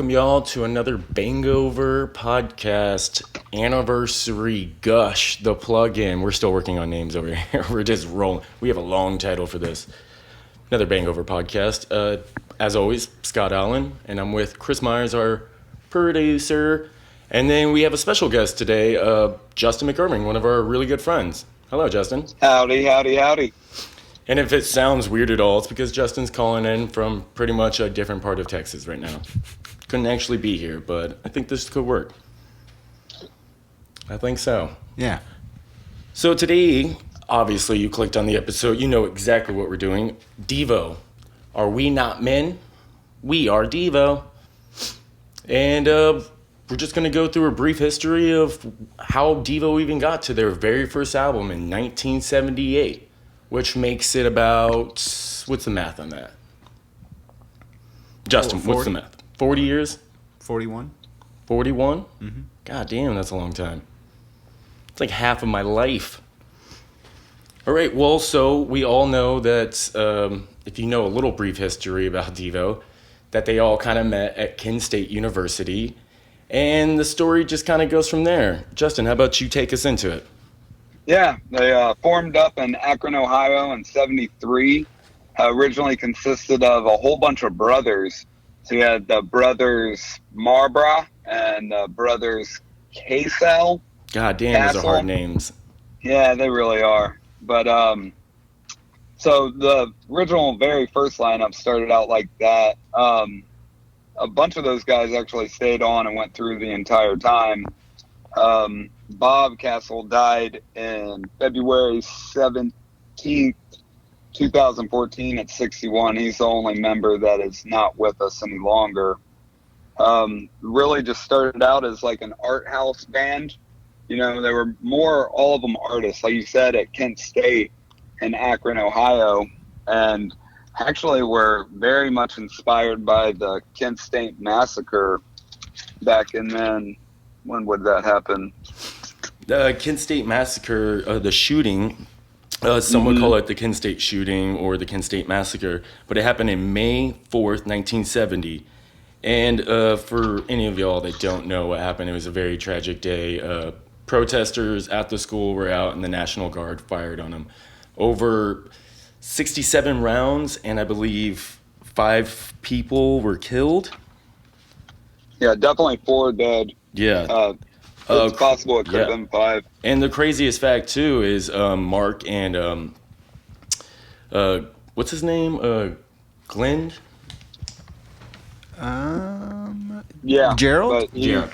welcome y'all to another BANGover podcast anniversary gush, the plug-in. We're still working on names over here. We're just rolling. We have a long title for this. Another BANGover podcast. As always, Scott Allen, and I'm with Chris Myers, our producer. And then we have a special guest today, Justin McIrving, one of our really good friends. Hello, Justin. Howdy, howdy, howdy. And if it sounds weird at all, it's because Justin's calling in from pretty much a different part of Texas right now. Couldn't actually be here, but I think this could work. I think so. Yeah. So today, obviously, you clicked on the episode. You know exactly what we're doing. Devo. Are we not men? We are Devo. And we're just going to go through a brief history of how Devo even got to their very first album in 1978. Which makes it about, what's the math on that? Justin, what's the math? 40 years? 41. 41? Mm-hmm. God damn, that's a long time. It's like half of my life. All right, well, so we all know that, if you know a little brief history about Devo, that they all kind of met at Kent State University, and the story just kind of goes from there. Justin, how about you take us into it? Yeah, they formed up in Akron, Ohio in 73. Originally consisted of a whole bunch of brothers. So you had the brothers Marbra and the brothers Casel. God damn, those are hard names. Yeah, they really are. But so the original very first lineup started out like that. A bunch of those guys actually stayed on and went through the entire time. Bob Castle died in February 17th, 2014 at 61. He's the only member that is not with us any longer. Really just started out as like an art house band. You know, they were all of them artists, like you said, at Kent State in Akron, Ohio. And actually were very much inspired by the Kent State massacre back in then. When would that happen? The Kent State Massacre, the shooting, some would call it the Kent State shooting or the Kent State Massacre, but it happened in May 4th, 1970. And for any of y'all that don't know what happened, it was a very tragic day. Protesters at the school were out and the National Guard fired on them. Over 67 rounds, and I believe 5 people were killed. Yeah, definitely 4 dead. Yeah. It's possible it could have been 5. And the craziest fact, too, is Mark and, what's his name? Glenn? Yeah. Gerald? Yeah.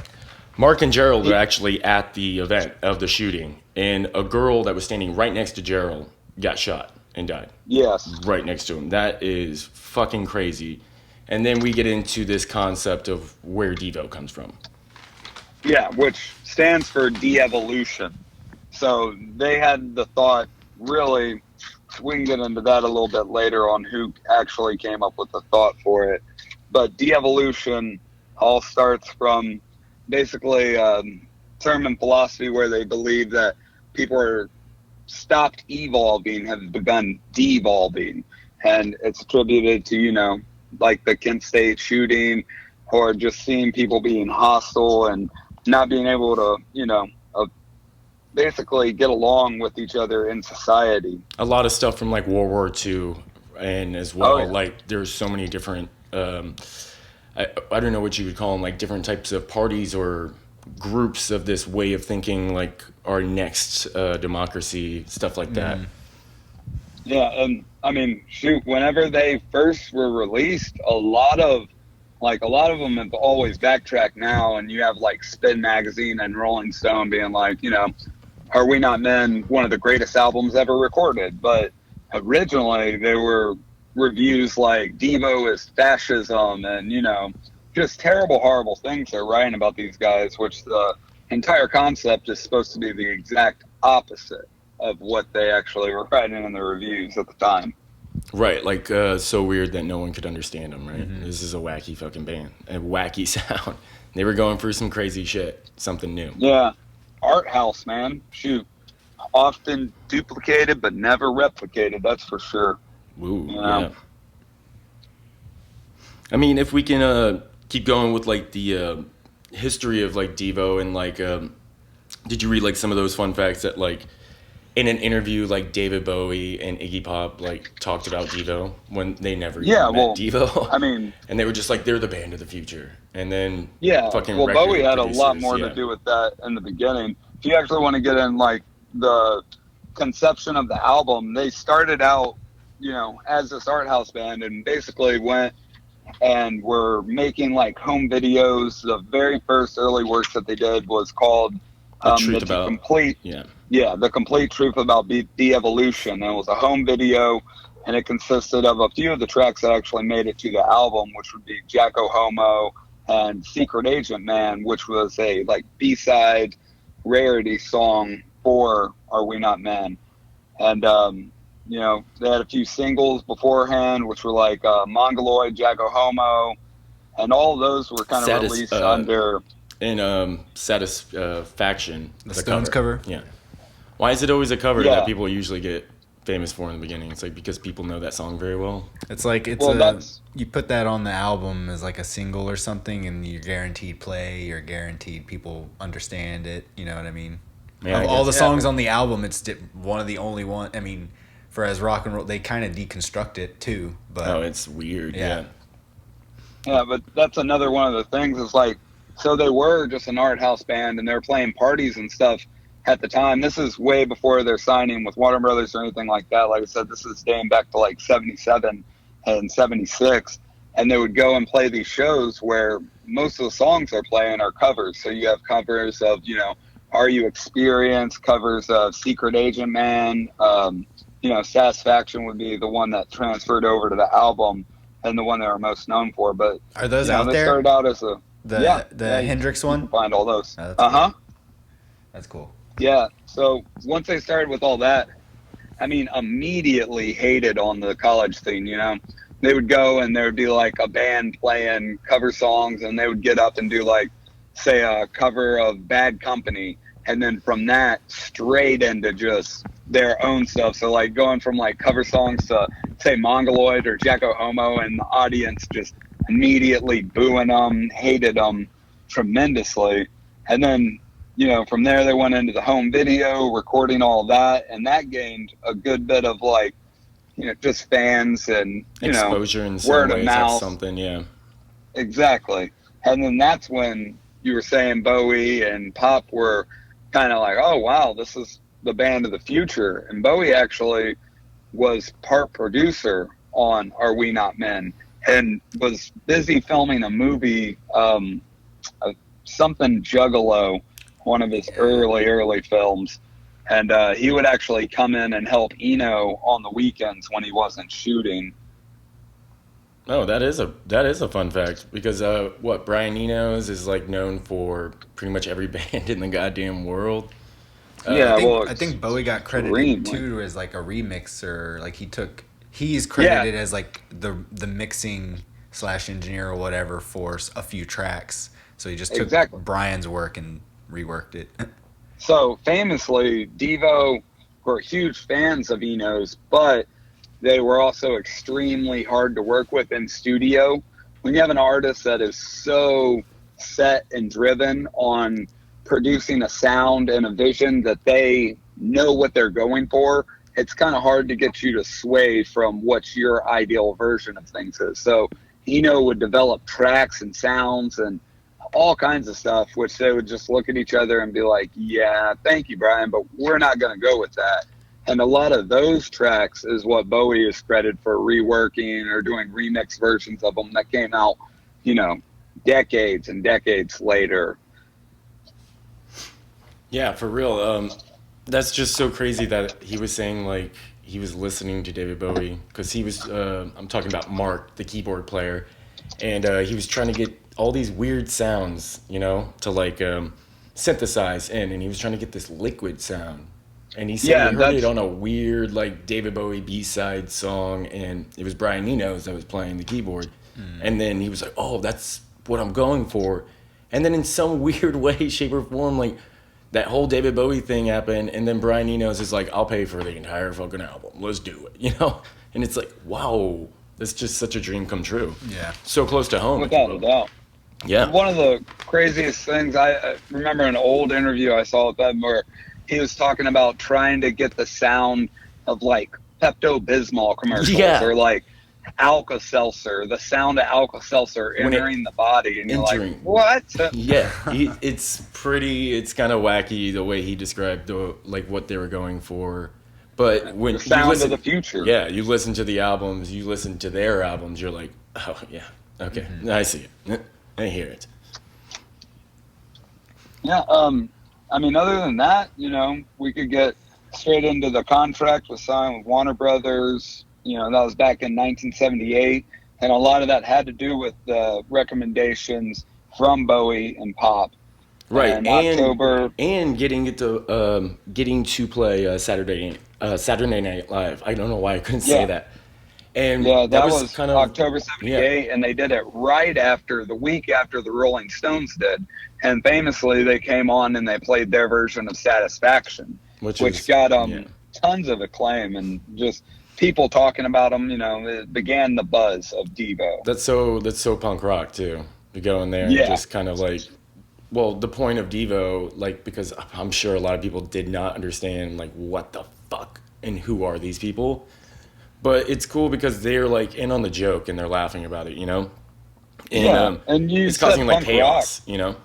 Mark and Gerald were actually at the event of the shooting, and a girl that was standing right next to Gerald got shot and died. Yes. Right next to him. That is fucking crazy. And then we get into this concept of where Devo comes from. Yeah, which stands for de-evolution. So they had the thought, really, we can get into that a little bit later on who actually came up with the thought for it. But de-evolution all starts from basically a term in philosophy where they believe that people are stopped evolving, have begun devolving. And it's attributed to, like the Kent State shooting or just seeing people being hostile and not being able to, basically get along with each other in society. A lot of stuff from like World War II and as well, like there's so many different, I don't know what you would call them, like different types of parties or groups of this way of thinking, like our next democracy, stuff like that. Yeah, and I mean, shoot, whenever they first were released, a lot of them have always backtracked now, and you have like Spin Magazine and Rolling Stone being like, Are We Not Men, one of the greatest albums ever recorded. But originally they were reviews like Devo is fascism and, just terrible, horrible things they're writing about these guys, which the entire concept is supposed to be the exact opposite of what they actually were writing in the reviews at the time. Right, like so weird that no one could understand them, right? Mm-hmm. This is a wacky fucking band, a wacky sound. They were going for some crazy shit, something new. Yeah, art house, man. Shoot, often duplicated but never replicated. That's for sure. Ooh, yeah. I mean, if we can keep going with like the history of like Devo and like, did you read like some of those fun facts that like in an interview like David Bowie and Iggy Pop like talked about Devo when they never even met Devo? I mean, and they were just like they're the band of the future, and then yeah, fucking well, Bowie record had a lot producers, more yeah. to do with that in the beginning. If you actually want to get in like the conception of the album, they started out, as this art house band, and basically went and were making like home videos. The very first early works that they did was called the complete truth about de-evolution. And it was a home video, and it consisted of a few of the tracks that actually made it to the album, which would be Jacko Homo and Secret Agent Man, which was a like B-side rarity song for Are We Not Men. And they had a few singles beforehand, which were like Mongoloid, Jacko Homo, and all of those were kind of released under... In Satisfaction. The Stones cover? Yeah. Why is it always a cover that people usually get famous for in the beginning? It's like because people know that song very well. It's like you put that on the album as like a single or something, and you're guaranteed play, you're guaranteed people understand it, you know what I mean? Yeah, of all the songs on the album, it's one of the only one. I mean, for as rock and roll, they kind of deconstruct it too. But it's weird. Yeah. Yeah, but that's another one of the things is like, so they were just an art house band, and they were playing parties and stuff at the time. This is way before their signing with Warner Brothers or anything like that. Like I said, this is dating back to like 77 and 76. And they would go and play these shows where most of the songs they're playing are covers. So you have covers of, Are You Experienced, covers of Secret Agent Man. Satisfaction would be the one that transferred over to the album and the one they were most known for. But are those out they there? Started out as the Hendrix one? You can find all those. Cool. That's cool. Yeah. So once they started with all that, I mean, immediately hated on the college scene, They would go and there would be like a band playing cover songs, and they would get up and do like, say, a cover of Bad Company. And then from that, straight into just their own stuff. So like going from like cover songs to, say, Mongoloid or Jacko Homo, and the audience just immediately booing them, hated them tremendously. And then, from there they went into the home video, recording all that, and that gained a good bit of like, just fans and, exposure in some word ways, of mouth. that's something, yeah. Exactly. And then that's when you were saying Bowie and Pop were kind of like, oh, wow, this is the band of the future. And Bowie actually was part producer on Are We Not Men, and was busy filming a movie, something Juggalo, one of his early films. And he would actually come in and help Eno on the weekends when he wasn't shooting. Oh, that is a fun fact, because Brian Eno's is like known for pretty much every band in the goddamn world. I think Bowie got credited too as like a remixer. Like he's credited as like the mixing / engineer or whatever for a few tracks. So he just took Brian's work and reworked it. So famously, Devo were huge fans of Eno's, but they were also extremely hard to work with in studio. When you have an artist that is so set and driven on producing a sound and a vision that they know what they're going for, it's kind of hard to get you to sway from what your ideal version of things is. So Eno would develop tracks and sounds and all kinds of stuff, which they would just look at each other and be like, yeah, thank you, Brian, but we're not going to go with that. And a lot of those tracks is what Bowie is credited for reworking or doing remix versions of them that came out, decades and decades later. Yeah, for real. That's just so crazy that he was saying like he was listening to David Bowie, because he was, I'm talking about Mark, the keyboard player, and he was trying to get all these weird sounds, to like synthesize in, and he was trying to get this liquid sound. And he said he heard it on a weird like David Bowie B-side song, and it was Brian Eno's that was playing the keyboard. And then he was like, oh, that's what I'm going for. And then in some weird way, shape, or form, like that whole David Bowie thing happened, and then Brian Eno's is like, I'll pay for the entire fucking album. Let's do it, And it's like, wow, that's just such a dream come true. Yeah. So close to home. Without a doubt. Yeah. One of the craziest things, I remember an old interview I saw with them where he was talking about trying to get the sound of like Pepto-Bismol commercials or like Alka-Seltzer, the sound of Alka-Seltzer entering the body, and you're like, what? Yeah, it's kind of wacky the way he described what they were going for. But when the sound you listen, of the future. Yeah, you listen to the albums, you listen to their albums, you're like, oh yeah, okay, I see it, I hear it. Yeah, I mean, other than that, we could get straight into the contract was signed with Warner Brothers. That was back in 1978, and a lot of that had to do with the recommendations from Bowie and Pop. Right, and October, and getting to play Saturday Night Live. I don't know why I couldn't say that. And that was kind of October 78, and they did it right after, the week after the Rolling Stones did. And famously, they came on and they played their version of Satisfaction, which got tons of acclaim and just people talking about them. It began the buzz of Devo. That's so punk rock too. To go in there and just kind of like, well, the point of Devo, like, because I'm sure a lot of people did not understand like what the fuck and who are these people. But it's cool because they're like in on the joke and they're laughing about it, And, and it's causing like chaos, rock.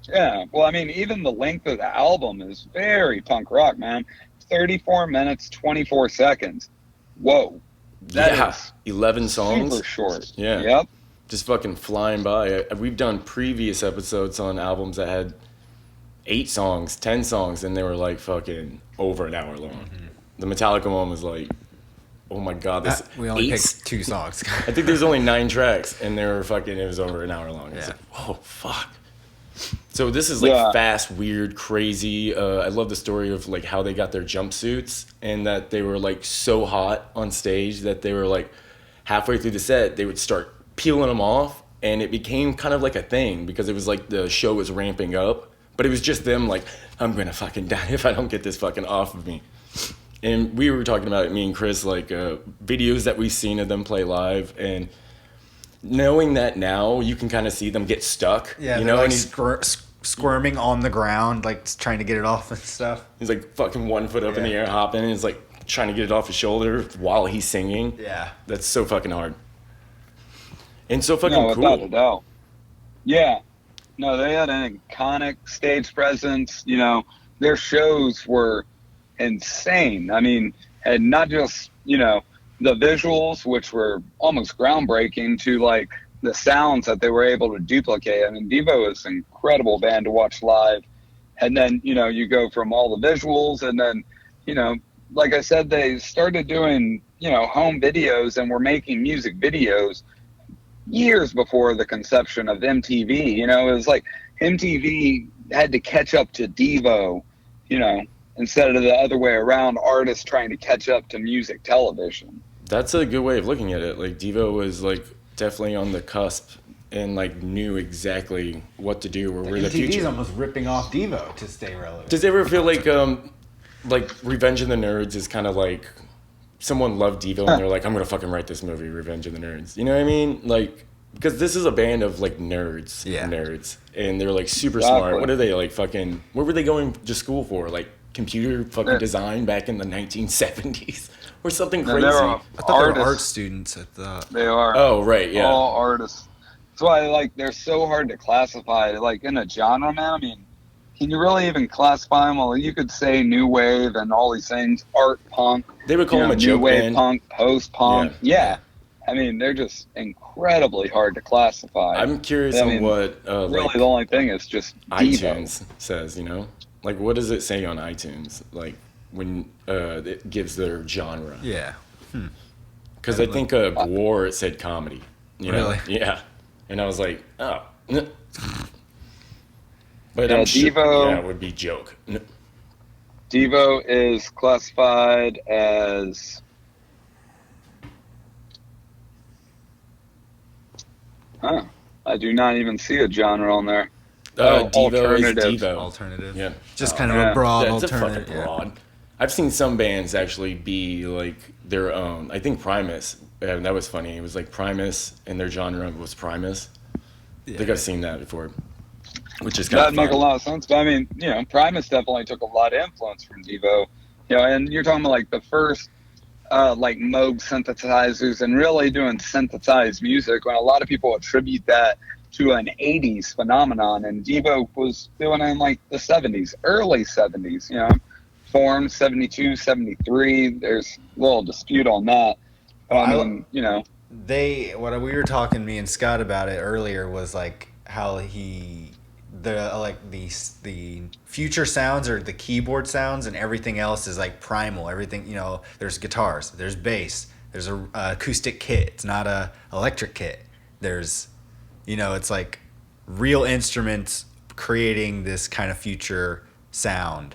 Yeah, well, I mean, even the length of the album is very punk rock, man. 34 minutes, 24 seconds. Whoa. That is 11 songs. Super short. Yeah. Yep. Just fucking flying by. We've done previous episodes on albums that had 8 songs, 10 songs, and they were like fucking over an hour long. Mm-hmm. The Metallica one was like, oh my god, this we only picked 2 songs. I think there's only 9 tracks, and they were fucking. It was over an hour long. It's like, whoa, fuck. So this is like fast, weird, crazy. I love the story of like how they got their jumpsuits and that they were like so hot on stage that they were like halfway through the set they would start peeling them off, and it became kind of like a thing because it was like the show was ramping up, but it was just them like, I'm gonna fucking die if I don't get this fucking off of me. And we were talking about it, me and Chris, like videos that we've seen of them play live, and knowing that now you can kind of see them get stuck. Yeah, you know, like squirming on the ground, like trying to get it off and stuff. He's like fucking 1 foot up in the air hopping, and he's like trying to get it off his shoulder while he's singing. Yeah, that's so fucking hard. And so fucking cool. Without a doubt. Yeah. No, they had an iconic stage presence. Their shows were insane. I mean, and not just, the visuals, which were almost groundbreaking, to like the sounds that they were able to duplicate. I mean, Devo is an incredible band to watch live. And then, you go from all the visuals, and then, like I said, they started doing, home videos and were making music videos years before the conception of MTV. It was like MTV had to catch up to Devo, instead of the other way around, artists trying to catch up to music television. That's a good way of looking at it. Like Devo was like definitely on the cusp and like knew exactly what to do or where the future. MTV's almost ripping off Devo to stay relevant. Does it ever feel like Revenge of the Nerds is kind of like someone loved Devo and they're like, I'm gonna fucking write this movie, Revenge of the Nerds. You know what I mean? Like, because this is a band of like nerds, and they're like super smart. What are they like? Fucking, what were they going to school for? Like computer fucking design back in the 1970s or something crazy. I thought they were art students at the. They are. Oh right, yeah. All artists. That's why they're so hard to classify. Like in a genre, man. I mean, can you really even classify them? Well, you could say new wave and all these things, art punk. They would call them a joke new wave band. Punk, post punk. Yeah. I mean, they're just incredibly hard to classify. I'm curious on what really the only thing is just iTunes says. Like what does it say on iTunes? Like when it gives their genre. Yeah. Because I think Gore, it said comedy. Really? Yeah. And I was like, oh. But yeah, I'm sure Devo, it would be joke. Devo is classified as I do not even see a genre on there. Devo is Devo. Alternative. Yeah. Just kind of a broad it's alternative. A fucking broad. I've seen some bands actually be like their own. I think Primus, that was funny. It was like Primus and their genre was Primus. I think I've seen that before, which is kind of That'd make a lot of sense. But I mean, Primus definitely took a lot of influence from Devo. And you're talking about like the first like Moog synthesizers and really doing synthesized music, when a lot of people attribute that to an 80s phenomenon, and Devo was doing it in like the 70s, early 70s, formed 72, 73. There's a little dispute on that. What we were talking, me and Scott, about it earlier was like how the future sounds are the keyboard sounds, and everything else is like primal. Everything, there's guitars, there's bass, there's a acoustic kit. It's not a electric kit. There's, it's like real instruments creating this kind of future sound.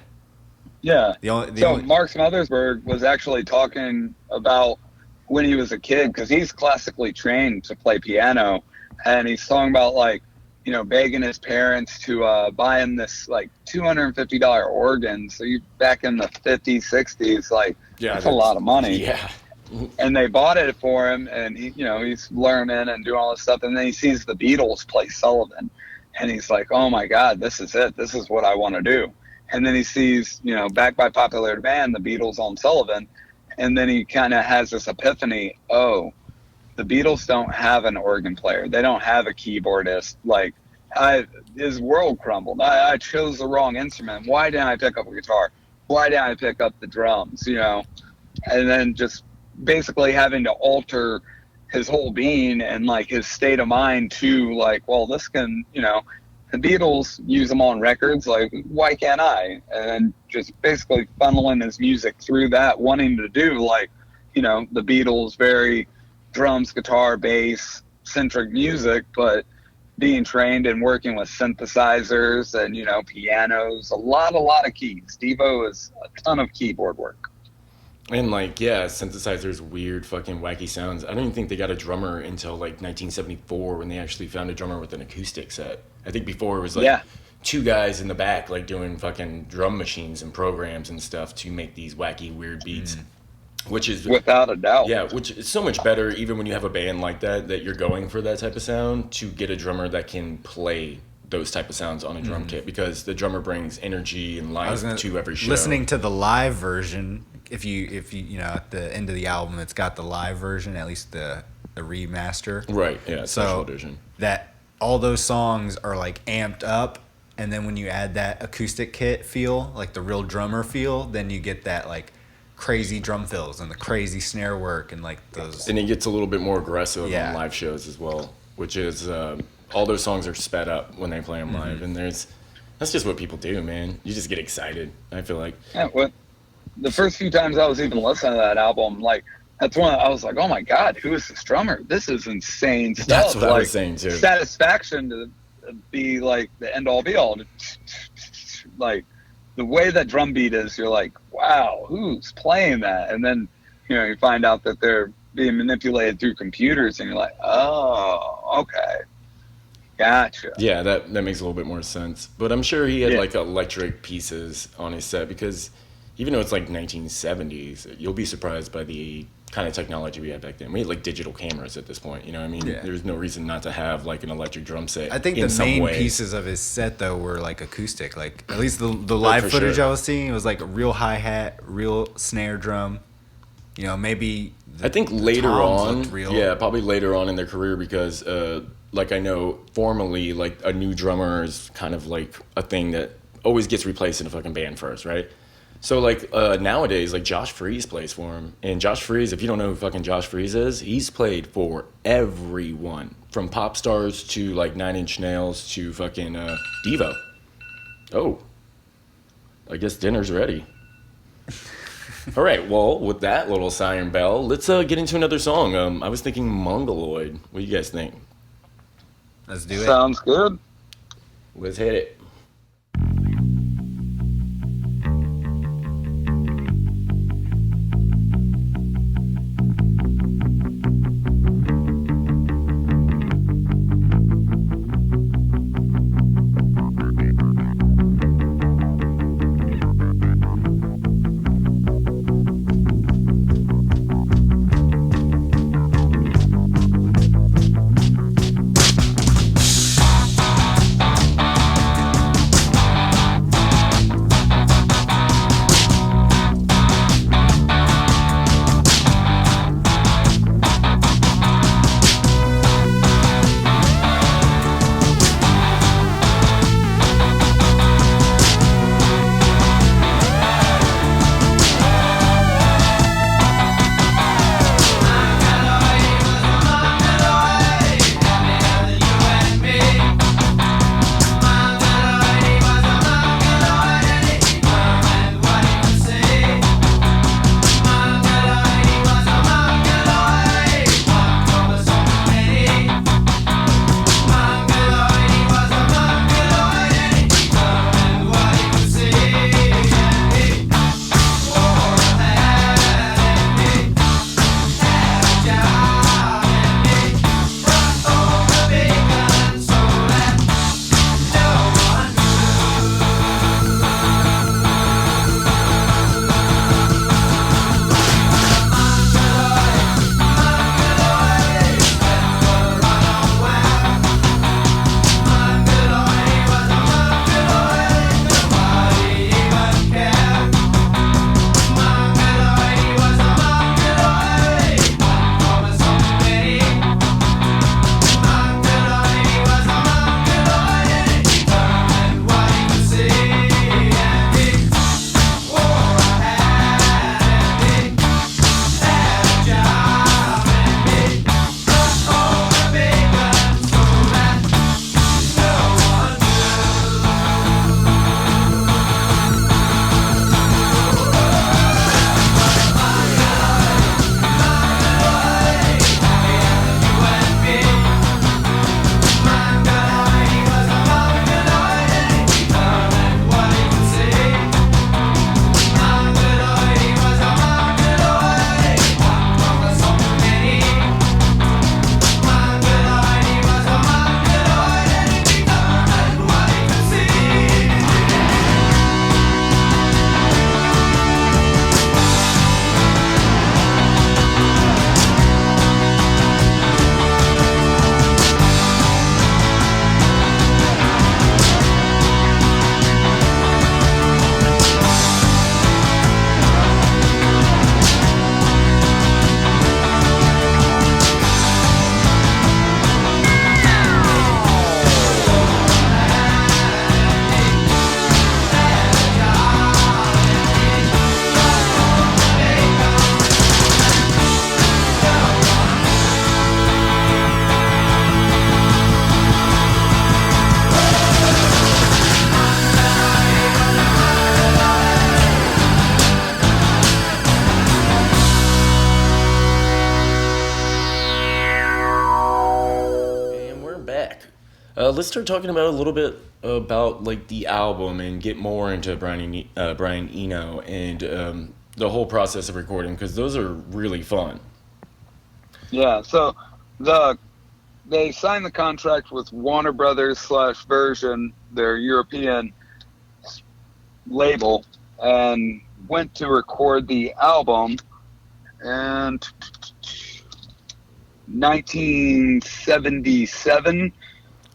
Yeah. Mark Smothersberg was actually talking about when he was a kid, because he's classically trained to play piano, and he's talking about like, begging his parents to buy him this like $250 organ. So you back in the 50s, 60s, like that's a lot of money. Yeah. And they bought it for him, and he's learning and doing all this stuff, and then he sees the Beatles play Sullivan, and he's like, oh my God, this is it. This is what I want to do. And then he sees, backed by popular demand, the Beatles on Sullivan, and then he kind of has this epiphany. Oh, the Beatles don't have an organ player. They don't have a keyboardist. Like, his world crumbled. I chose the wrong instrument. Why didn't I pick up a guitar? Why didn't I pick up the drums? And then just basically having to alter his whole being and like his state of mind to like, well, this can, the Beatles use them on records. Like, why can't I? And just basically funneling his music through that, wanting to do like, the Beatles, very drums, guitar, bass centric music, but being trained and working with synthesizers and pianos, a lot of keys. Devo is a ton of keyboard work. And like, synthesizers, weird fucking wacky sounds. I don't even think they got a drummer until like 1974, when they actually found a drummer with an acoustic set. I think before it was like two guys in the back like doing fucking drum machines and programs and stuff to make these wacky weird beats. Which is without a doubt. Yeah, which is so much better, even when you have a band like that you're going for that type of sound, to get a drummer that can play those type of sounds on a drum kit, because the drummer brings energy and life to every show. Listening to the live version, if you at the end of the album, it's got the live version, at least the remaster. Right. Yeah. Special edition. That all those songs are like amped up, and then when you add that acoustic kit feel, like the real drummer feel, then you get that like crazy drum fills and the crazy snare work and like those. And it gets a little bit more aggressive on live shows as well, which is all those songs are sped up when they play them live, and that's just what people do, man. You just get excited, I feel like. Yeah, well, the first few times I was even listening to that album, like that's when I was like, oh my God, who is this drummer? This is insane stuff. That's what like, I was saying too. Satisfaction to be like the end all be all. Like the way that drum beat is, you're like, wow, who's playing that? And then, you find out that they're being manipulated through computers, and you're like, oh, okay. Gotcha. Yeah, that makes a little bit more sense. But I'm sure he had like electric pieces on his set, because even though it's like 1970s, you'll be surprised by the kind of technology we had back then. We had like digital cameras at this point, you know what I mean? Yeah. There's no reason not to have like an electric drum set. I think the main pieces of his set though were like acoustic. Like at least the live footage I was seeing, was like a real hi-hat, real snare drum. Maybe I think later on, probably later on in their career, because like I know formally, like a new drummer is kind of like a thing that always gets replaced in a fucking band first, right? So like nowadays, like Josh Freese plays for him, and Josh Freese, if you don't know who fucking Josh Freese is, he's played for everyone, from pop stars to like Nine Inch Nails to fucking Devo. Oh, I guess dinner's ready. All right, well, with that little siren bell, let's get into another song. I was thinking Mongoloid. What do you guys think? Let's do it. Sounds good. Let's hit it. Let's start talking about a little bit about like the album and get more into Brian Eno and the whole process of recording, because those are really fun. Yeah, so they signed the contract with Warner Brothers / Version, their European label, and went to record the album in 1977.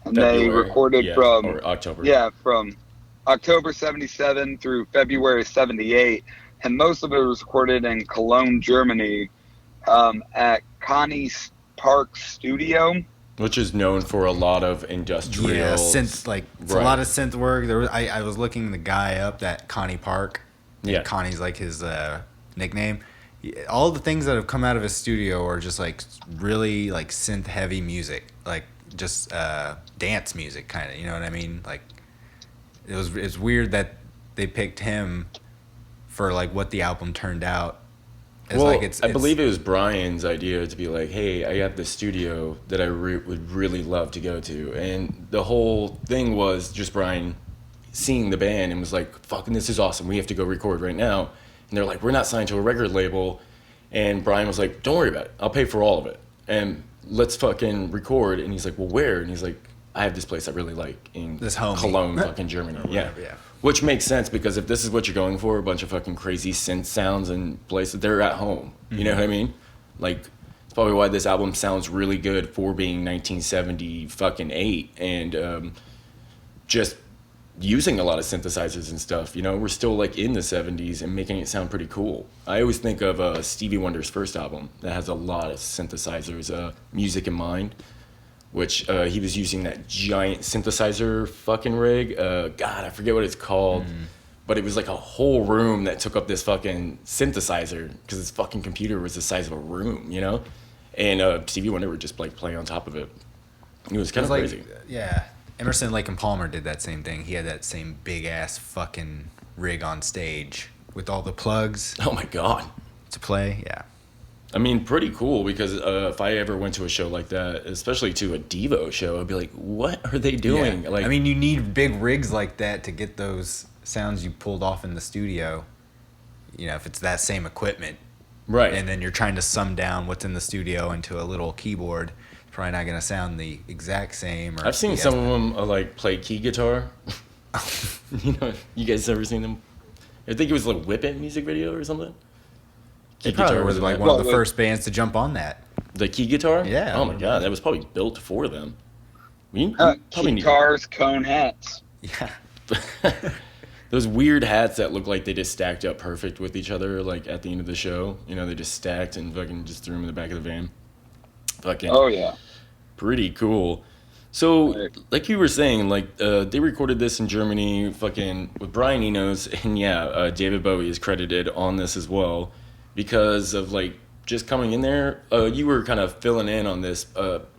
And February, they recorded from October. Yeah, from October 77 through February 78. And most of it was recorded in Cologne, Germany, at Connie's Park Studio, which is known for a lot of industrial synth, like it's a lot of synth work. I was looking the guy up, that Connie Park. Yeah, Connie's like his nickname. All the things that have come out of his studio are just like really like synth heavy music, like just dance music kind of, you know what I mean? Like it's weird that they picked him for like what the album turned out. I believe it was Brian's idea to be like, hey, I have this studio that I would really love to go to. And the whole thing was just Brian seeing the band and was like, fucking, this is awesome. We have to go record right now. And they're like, we're not signed to a record label. And Brian was like, don't worry about it. I'll pay for all of it. And let's fucking record. And he's like, well, where? And he's like, I have this place I really like in Cologne, fucking Germany. Yeah. Which makes sense, because if this is what you're going for, a bunch of fucking crazy synth sounds and places, they're at home. You know what I mean? Like, it's probably why this album sounds really good for being 1970 fucking 8 and just using a lot of synthesizers and stuff. You know, we're still like in the 70s and making it sound pretty cool. I always think of Stevie Wonder's first album that has a lot of synthesizers, Music in Mind, which he was using that giant synthesizer fucking rig. God, I forget what it's called. But it was like a whole room that took up this fucking synthesizer because his fucking computer was the size of a room, you know? And Stevie Wonder would just like play on top of it. It was kind of crazy. Yeah. Emerson, Lake and Palmer did that same thing. He had that same big ass fucking rig on stage with all the plugs. Oh my God. To play, yeah. I mean, pretty cool, because if I ever went to a show like that, especially to a Devo show, I'd be like, what are they doing? Yeah. Like, I mean, you need big rigs like that to get those sounds you pulled off in the studio, you know, if it's that same equipment. Right. And then you're trying to sum down what's in the studio into a little keyboard. It's probably not going to sound the exact same. Or I've seen some of them like play key guitar. You know, you guys ever seen them? I think it was like Whip It music video or something. Key guitar was like one of the first bands to jump on that. The key guitar? Yeah. Oh my God, that was probably built for them. Guitars, cone hats. Yeah. Those weird hats that look like they just stacked up perfect with each other, like at the end of the show. You know, they just stacked and fucking just threw them in the back of the van. Fucking. Oh yeah. Pretty cool. So, like you were saying, like they recorded this in Germany, fucking with Brian Eno's, and yeah, David Bowie is credited on this as well, because of like just coming in there. You were kind of filling in on this.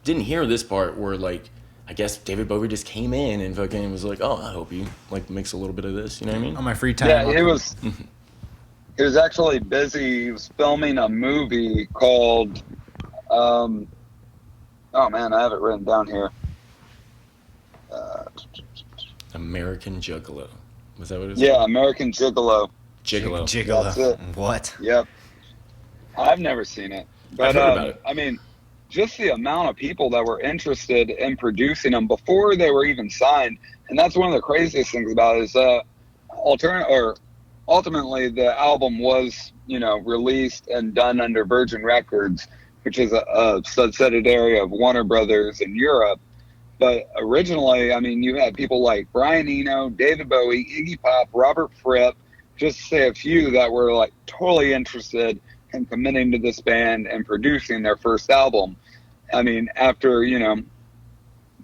Didn't hear this part where like I guess David Bowie just came in and fucking was like, oh, I hope you like mix a little bit of this. You know what I mean? On my free time. Yeah, he was actually busy. He was filming a movie called. Oh man, I have it written down here. American Juggalo. Was that what it was? Yeah, American Gigolo. Gigolo. That's it. What? Yep. I've never seen it. But I've heard about it. I mean, just the amount of people that were interested in producing them before they were even signed, and that's one of the craziest things about it is ultimately the album was, you know, released and done under Virgin Records, which is a subsidiary of Warner Brothers in Europe. But originally, I mean, you had people like Brian Eno, David Bowie, Iggy Pop, Robert Fripp, just to say a few that were like totally interested in committing to this band and producing their first album. I mean, after, you know,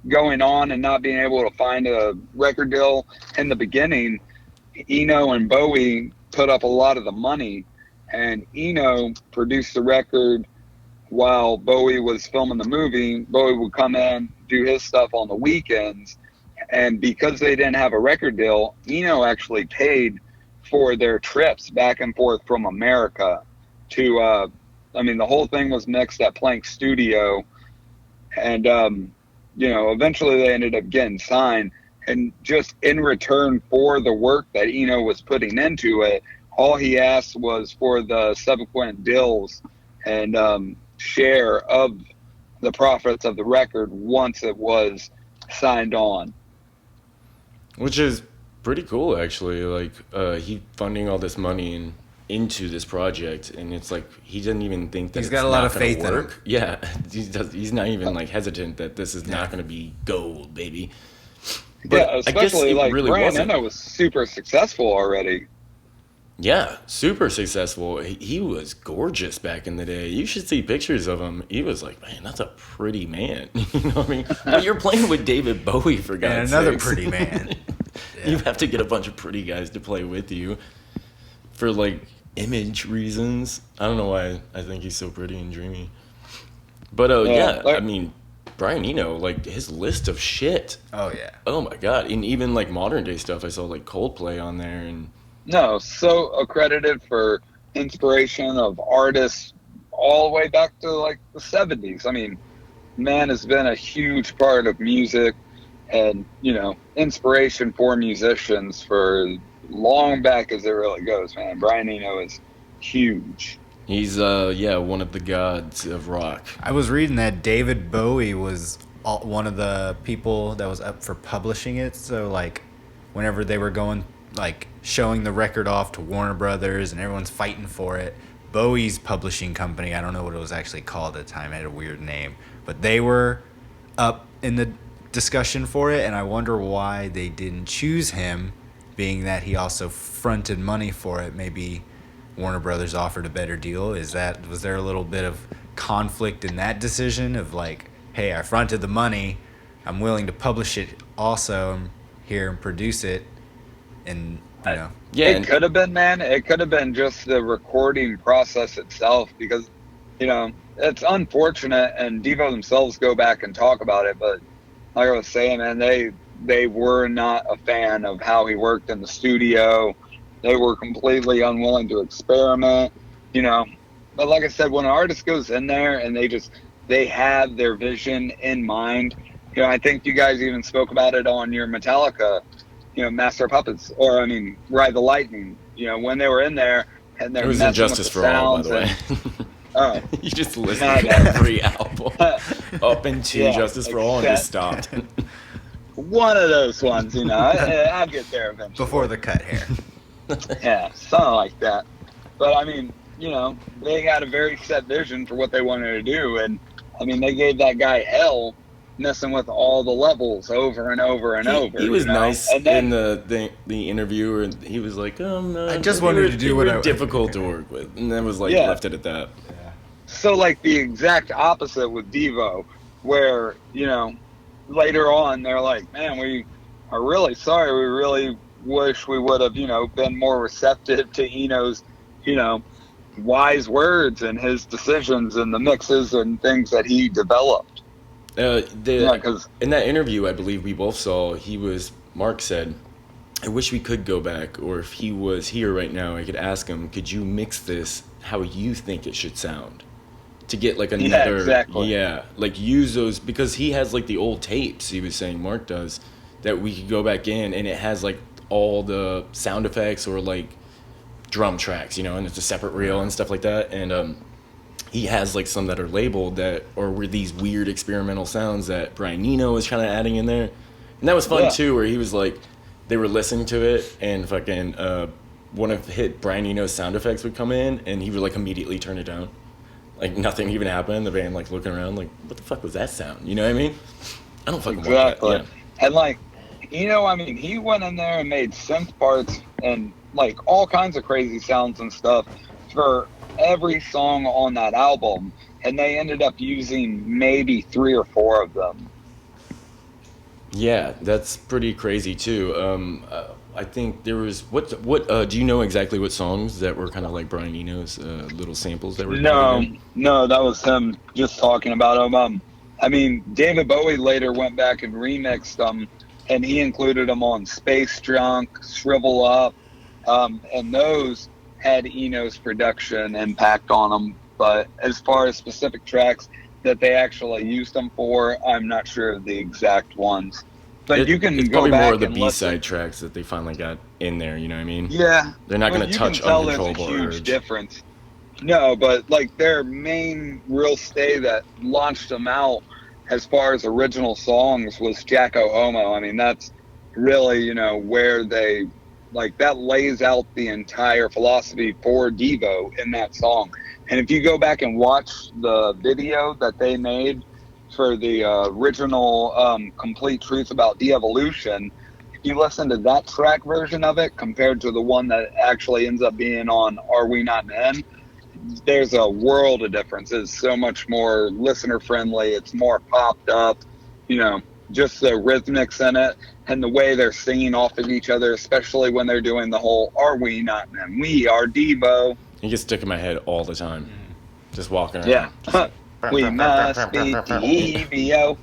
going on and not being able to find a record deal in the beginning, Eno and Bowie put up a lot of the money, and Eno produced the record while Bowie was filming the movie. Bowie would come in, do his stuff on the weekends, and because they didn't have a record deal, Eno actually paid for their trips back and forth from America to, I mean, the whole thing was mixed at Plank Studio, and eventually they ended up getting signed. And just in return for the work that Eno was putting into it, all he asked was for the subsequent deals and share of the profits of the record once it was signed on. Which is pretty cool, actually. Like, he funding all this money into this project, and it's like he didn't even think that he's got a lot of faith in him. Yeah, he's not even like hesitant that this is not going to be gold, baby. But yeah, especially like really Brian Eno was super successful already. Yeah, super successful. He was gorgeous back in the day. You should see pictures of him. He was like, man, that's a pretty man. You know what I mean? But you're playing with David Bowie, for God's sake. Another pretty man. Yeah. You have to get a bunch of pretty guys to play with you for, like, image reasons. I don't know why I think he's so pretty and dreamy. But, I mean, Brian Eno, like, his list of shit. Oh, yeah. Oh, my God. And even, like, modern day stuff. I saw, like, Coldplay on there and... No, so accredited for inspiration of artists all the way back to like the 70s. I mean, man has been a huge part of music and, inspiration for musicians for long back as it really goes, man. Brian Eno is huge. He's, one of the gods of rock. I was reading that David Bowie was one of the people that was up for publishing it. So, like, whenever they were going, like, showing the record off to Warner Brothers and everyone's fighting for it, Bowie's publishing company, I don't know what it was actually called at the time, it had a weird name, but they were up in the discussion for it, and I wonder why they didn't choose him, being that he also fronted money for it. Maybe Warner Brothers offered a better deal. Was there a little bit of conflict in that decision of like, hey, I fronted the money, I'm willing to publish it also here and produce it, and yeah, it could have been, man. It could have been just the recording process itself, because it's unfortunate, and Devo themselves go back and talk about it, but like I was saying, man, they were not a fan of how he worked in the studio. They were completely unwilling to experiment, but like I said, when an artist goes in there and they have their vision in mind, I think you guys even spoke about it on your Metallica Master of Puppets, or Ride the Lightning. When they were in there and they're messing Injustice with the for All, by the way. You just listen to every album up into Justice for All and just stopped. One of those ones, I'll get there eventually. Before the cut hair. Yeah, something like that. But they had a very set vision for what they wanted to do, and they gave that guy hell messing with all the levels over and over and over. He was nice in the interview, and he was like, I just wanted to do what I difficult to work with, and then was like left it at that. Yeah. So like the exact opposite with Devo, where later on they're like, man, we are really sorry, we really wish we would have been more receptive to Eno's wise words and his decisions and the mixes and things that he developed. In that interview, I believe we both saw, Mark said, I wish we could go back, or if he was here right now, I could ask him, could you mix this how you think it should sound? To get like another, like use those, because he has like the old tapes, he was saying, Mark does, that we could go back in, and it has like all the sound effects or like drum tracks, and it's a separate reel and stuff like that, and he has like some that are labeled that were these weird experimental sounds that Brian Eno was kind of adding in there. And that was fun too, where he was like, they were listening to it and fucking one of Brian Eno's sound effects would come in and he would like immediately turn it down. Like nothing even happened. The band like looking around like, what the fuck was that sound? You know what I mean? I don't fucking want that. Yeah. And like, he went in there and made synth parts and like all kinds of crazy sounds and stuff for every song on that album, and they ended up using maybe 3 or 4 of them. Yeah, that's pretty crazy too. I think there was what do you know exactly what songs that were kind of like Brian Eno's little samples that were? No, that was him just talking about them. David Bowie later went back and remixed them, and he included them on Space Junk, Shrivel Up, and those had Eno's production impact on them. But as far as specific tracks, that they actually used them for. I'm not sure of the exact ones. But you can it's go probably back more of the and B-side listen. tracks that they finally got in there, you know what I mean? Yeah. They're not going to You can touch tell there's a Uncontrollable huge Urge. difference. No, but like their main real stay that launched them out as far as original songs was Jacko Homo. I mean, that's really, where they, like, that lays out the entire philosophy for Devo in that song. And if you go back and watch the video that they made for the original Complete Truth About De-Evolution, if you listen to that track version of it compared to the one that actually ends up being on Are We Not Men, there's a world of difference. It's so much more listener friendly. It's more popped up, just the rhythmics in it and the way they're singing off of each other, especially when they're doing the whole "Are we not men? We are Devo." It gets stuck in my head all the time. Just walking around. Yeah, Just we must be Devo.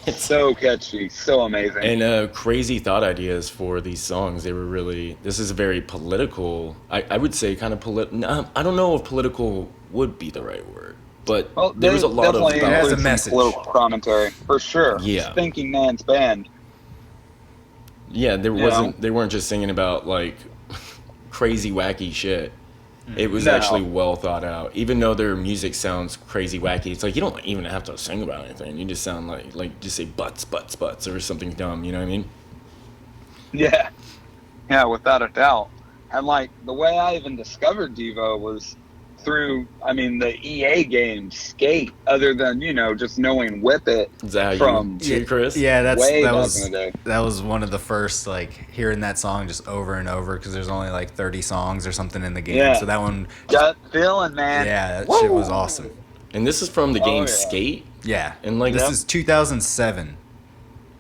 It's so catchy, so amazing. And crazy thought ideas for these songs. They were really. This is a very political. I would say kind of political. I don't know if political would be the right word, but there was a lot of. It has a message. Political commentary for sure. Yeah. Thinking Man's Band. Yeah, there wasn't. They weren't just singing about like crazy wacky shit. It was actually well thought out. Even though their music sounds crazy wacky, it's like you don't even have to sing about anything. You just sound like just say butts or something dumb. You know what I mean? Yeah, without a doubt. And like the way I even discovered Devo was through, the EA game Skate. Other than just knowing Whip It Is that how from you, Chris? Yeah, that was back in the day. That was one of the first, like, hearing that song just over and over because there's only like 30 songs or something in the game. Yeah. So that one, Gut feeling, man. yeah, that shit was awesome. And this is from the game yeah. Skate. Yeah, And like this is 2007.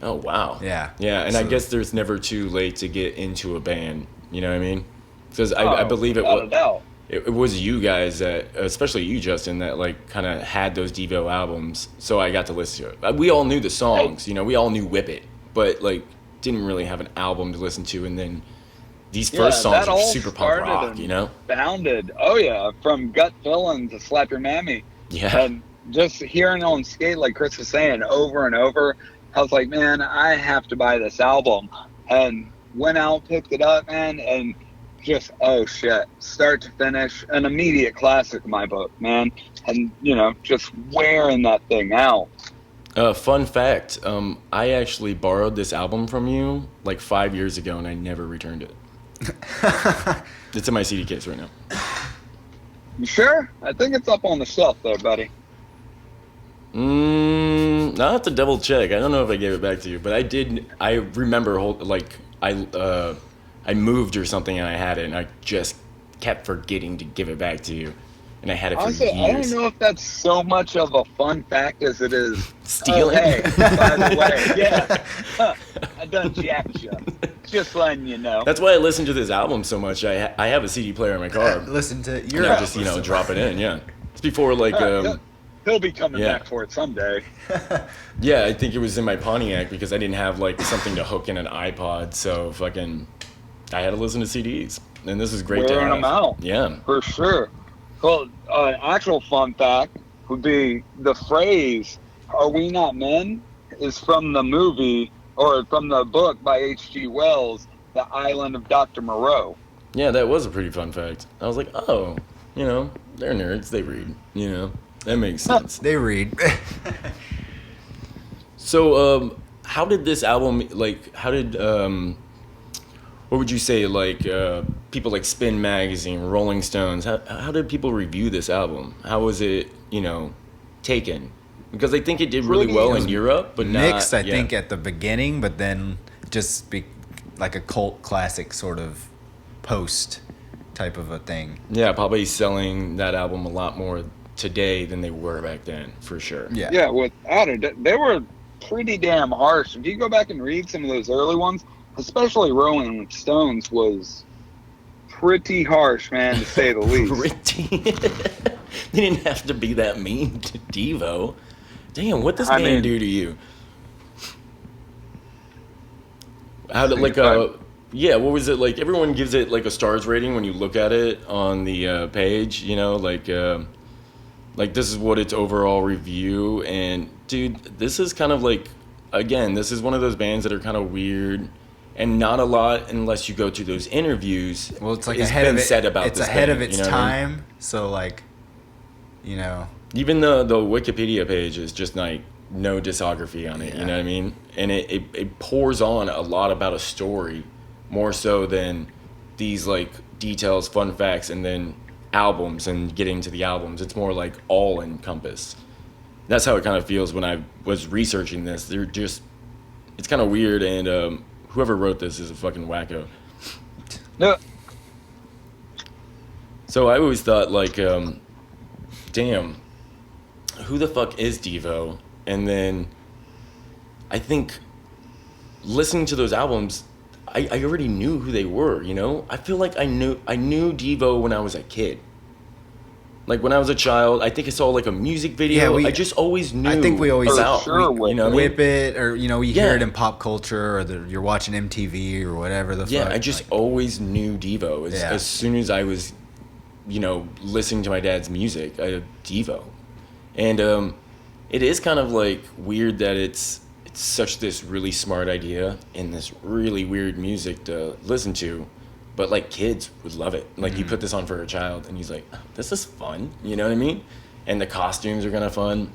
Oh wow. Yeah. Yeah, and I guess there's never too late to get into a band. You know what I mean? Because I believe it was. Doubt. It was you guys that, especially you, Justin, that like kind of had those Devo albums. So I got to listen to it. We all knew the songs, we all knew Whip It, but like didn't really have an album to listen to. And then these first songs are super punk rock, Bounded. Oh yeah, from Gut Feeling to Slap Your Mammy. Yeah. And just hearing on Skate, like Chris was saying, over and over, I was like, man, I have to buy this album. And went out, picked it up, man, and just, oh shit, start to finish, an immediate classic in my book, man. And, just wearing that thing out. Fun fact, I actually borrowed this album from you like 5 years ago and I never returned it. It's in my CD case right now. You sure? I think it's up on the shelf there, buddy. I'll have to double check. I don't know if I gave it back to you, but I did. I remember, I moved or something and I had it, and I just kept forgetting to give it back to you, and I had it for Honestly, years. I don't know if that's so much of a fun fact as it is Stealing. Oh, hey, by the way, yeah, I done jacked you. Just letting you know. That's why I listen to this album so much. I have a CD player in my car. Listen to And I just drop it in. Yeah, it's before like he'll be coming back for it someday. Yeah, I think it was in my Pontiac because I didn't have like something to hook in an iPod, so I had to listen to CDs, and this is great to have. Wearing them out. Yeah, for sure. Well, actual fun fact would be the phrase "Are we not men?" is from the movie or from the book by H.G. Wells, The Island of Dr. Moreau. Yeah, that was a pretty fun fact. I was like, oh, they're nerds. They read. That makes sense. They read. So, how did this album, what would you say, people like Spin Magazine, Rolling Stones, how did people review this album? How was it, taken? Because I think it did really well in Europe, but mixed, I think, at the beginning, but then just like a cult classic sort of post type of a thing. Yeah, probably selling that album a lot more today than they were back then, for sure. Yeah, without it, they were pretty damn harsh. If you go back and read some of those early ones, especially Rolling Stones was pretty harsh, man, to say the least. Pretty? They didn't have to be that mean to Devo. Damn, what does man do to you? How did what was it like? Everyone gives it like a stars rating when you look at it on the page, Like, this is what its overall review. And, dude, this is kind of like, again, this is one of those bands that are kind of weird. And not a lot unless you go to those interviews. Well, it's like it's ahead been of it. said about It's this ahead band, of its you know what I time. mean? So like, you know, even the Wikipedia page is just like no discography on it. Yeah. You know what I mean? And it pours on a lot about a story, more so than these like details, fun facts, and then albums and getting to the albums. It's more like all encompass. That's how it kind of feels when I was researching this. They're just, it's kind of weird, and whoever wrote this is a fucking wacko. No. So I always thought, like, damn, who the fuck is Devo? And then I think listening to those albums, I already knew who they were, you know? I feel like I knew Devo when I was a kid. Like, when I was a child, I think I saw, like, a music video. I just always knew. I think we always about, you know, Whip It, or, you know, you hear it in pop culture, or you're watching MTV or whatever the fuck. Yeah, I just always knew Devo. As soon as I was, you know, listening to my dad's music, I had Devo. And it is kind of, like, weird that it's such this really smart idea and this really weird music to listen to. But, like, kids would love it. Like, you put this on for a child, and he's like, oh, this is fun. You know what I mean? And the costumes are kind of fun.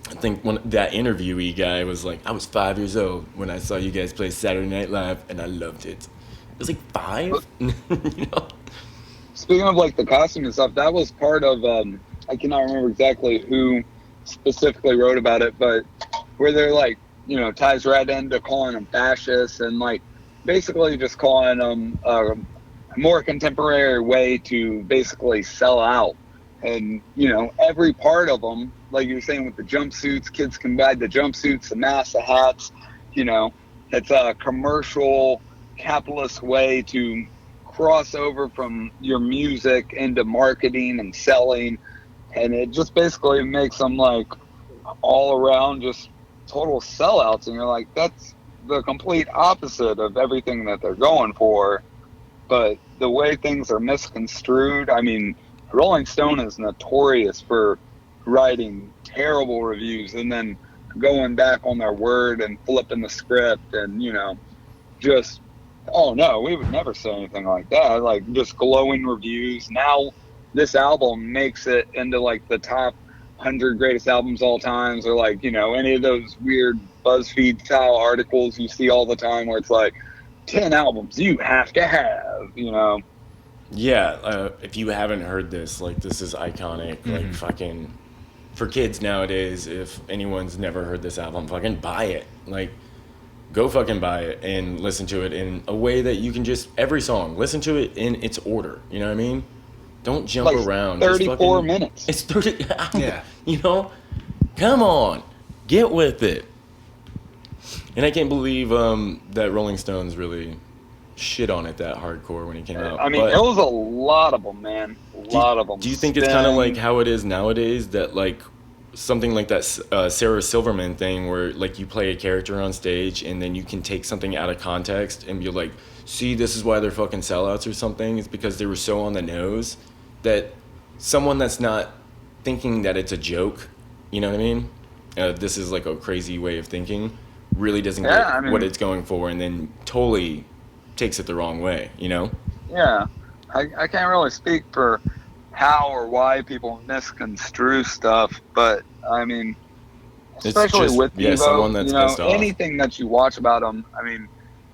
I think that interviewee guy was like, I was 5 years old when I saw you guys play Saturday Night Live, and I loved it. It was like 5? You know? Speaking of, like, the costume and stuff, that was part of, I cannot remember exactly who specifically wrote about it, but where they're, like, you know, ties right into calling them fascists and, like, basically just calling them a more contemporary way to basically sell out. And, you know, every part of them, like you were saying with the jumpsuits, kids can buy the jumpsuits, the masks, the hats, you know, it's a commercial capitalist way to cross over from your music into marketing and selling. And it just basically makes them like all around just total sellouts. And you're like, that's the complete opposite of everything that they're going for. But the way things are misconstrued, I mean, Rolling Stone is notorious for writing terrible reviews and then going back on their word and flipping the script and, you know, just, oh no, we would never say anything like that. Like, just glowing reviews. Now this album makes it into like the top 100 greatest albums all times, or like, you know, any of those weird BuzzFeed style articles you see all the time where it's like 10 albums you have to have, you know. Yeah, if you haven't heard this, like, this is iconic. Like, fucking, for kids nowadays, if anyone's never heard this album, fucking buy it. Like, go fucking buy it and listen to it in a way that you can just, every song, listen to it in its order, you know what I mean? Don't jump like around. 34 minutes. It's 30, Yeah. You know? Come on, get with it. And I can't believe that Rolling Stones really shit on it that hardcore when it came out. I mean, it was a lot of them, man. A lot of them. Do you think it's kind of like how it is nowadays, that like something like that Sarah Silverman thing where like you play a character on stage and then you can take something out of context and be like, see, this is why they're fucking sellouts or something? It's because they were so on the nose that someone that's not thinking that it's a joke, you know what I mean? This is like a crazy way of thinking, really doesn't get what it's going for, and then totally takes it the wrong way, you know? Yeah. I can't really speak for how or why people misconstrue stuff, but I mean, especially just, with Devo, someone that's you know, pissed off. anything that you watch about them, I mean,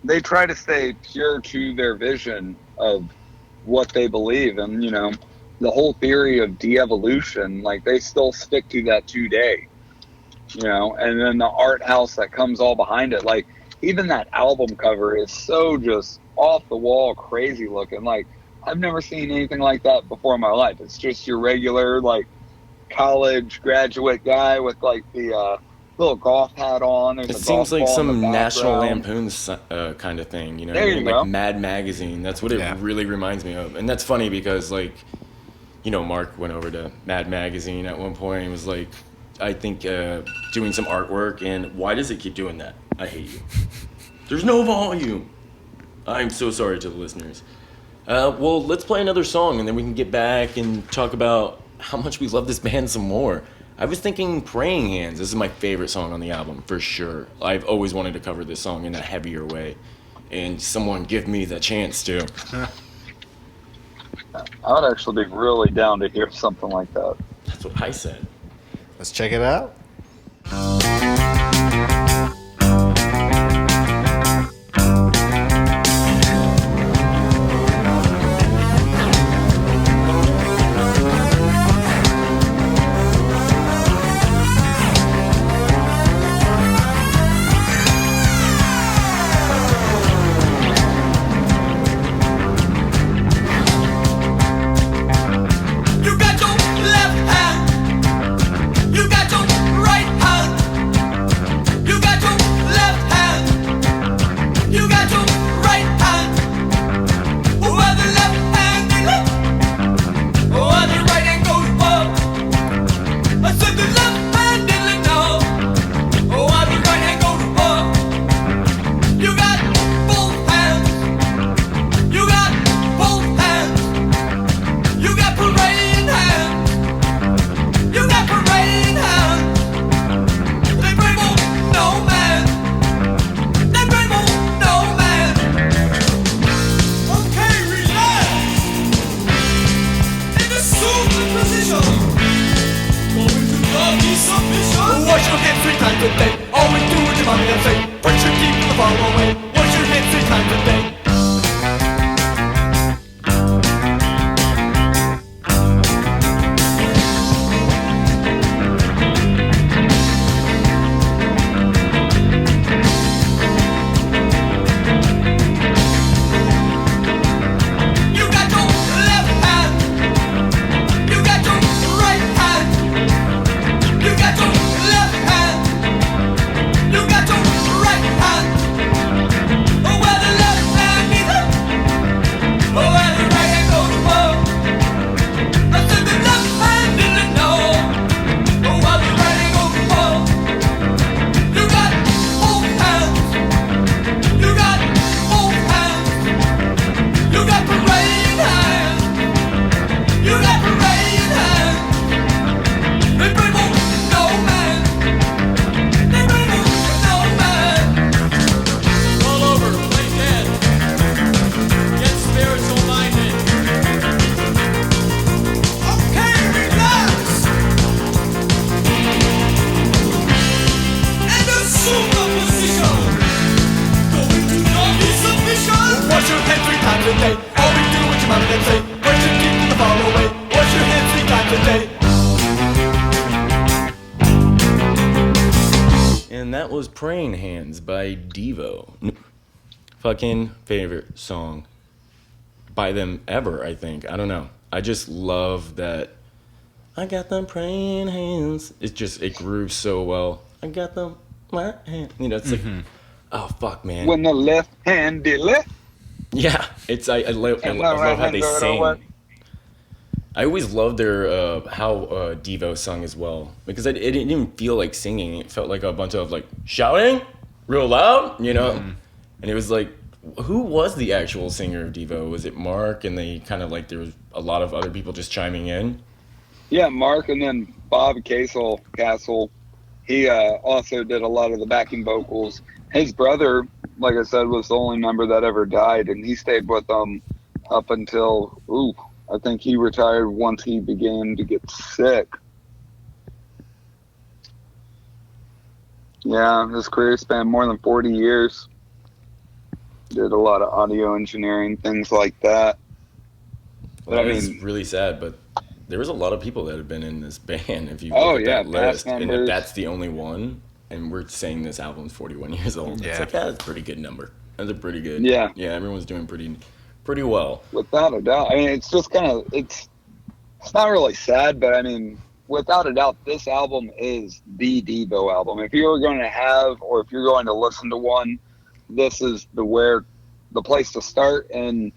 they try to stay pure to their vision of what they believe, and you know, the whole theory of de-evolution, like they still stick to that today, you know. And then the art house that comes all behind it, like even that album cover is so just off the wall crazy looking. Like, I've never seen anything like that before in my life. It's just your regular like college graduate guy with like the little golf hat on. There's it a seems golf like ball some in the National background. Lampoon's kind of thing, you know? There you go. Like Mad Magazine. That's what it really reminds me of. And that's funny because, like, you know, Mark went over to Mad Magazine at one point and was like, I think doing some artwork, and why does it keep doing that? I hate you. There's no volume. I'm so sorry to the listeners. Well, let's play another song and then we can get back and talk about how much we love this band some more. I was thinking Praying Hands. This is my favorite song on the album, for sure. I've always wanted to cover this song in a heavier way. And someone give me the chance to. I would actually be really down to hear something like that. That's what I said. Let's check it out. And that was Praying Hands by Devo. Fucking favorite song by them ever, I think. I don't know. I just love that. I got them praying hands. It grooves so well. I got them right hand. You know, it's like, oh fuck, man. When the left hand did left. Yeah, I love how they sing. I always loved their how Devo sung as well, because it didn't even feel like singing. It felt like a bunch of like shouting real loud, you know. And it was like, who was the actual singer of Devo? Was it Mark? And they kind of like there was a lot of other people just chiming in. Yeah, Mark, and then Bob Castle. He also did a lot of the backing vocals. His brother, like I said, was the only member that ever died, and he stayed with them up until I think he retired once he began to get sick. Yeah, his career spanned more than 40 years. Did a lot of audio engineering, things like that. Well, that is really sad, but there was a lot of people that have been in this band. If you look at that list, and if that's the only one, and we're saying this album's 41 years old, it's like, that's a pretty good number. That's a pretty good. Yeah, everyone's doing pretty well. Without a doubt. I mean, it's just kind of, it's not really sad, but I mean, without a doubt, this album is the Devo album. If you're going to have, or if you're going to listen to one, this is the place to start, and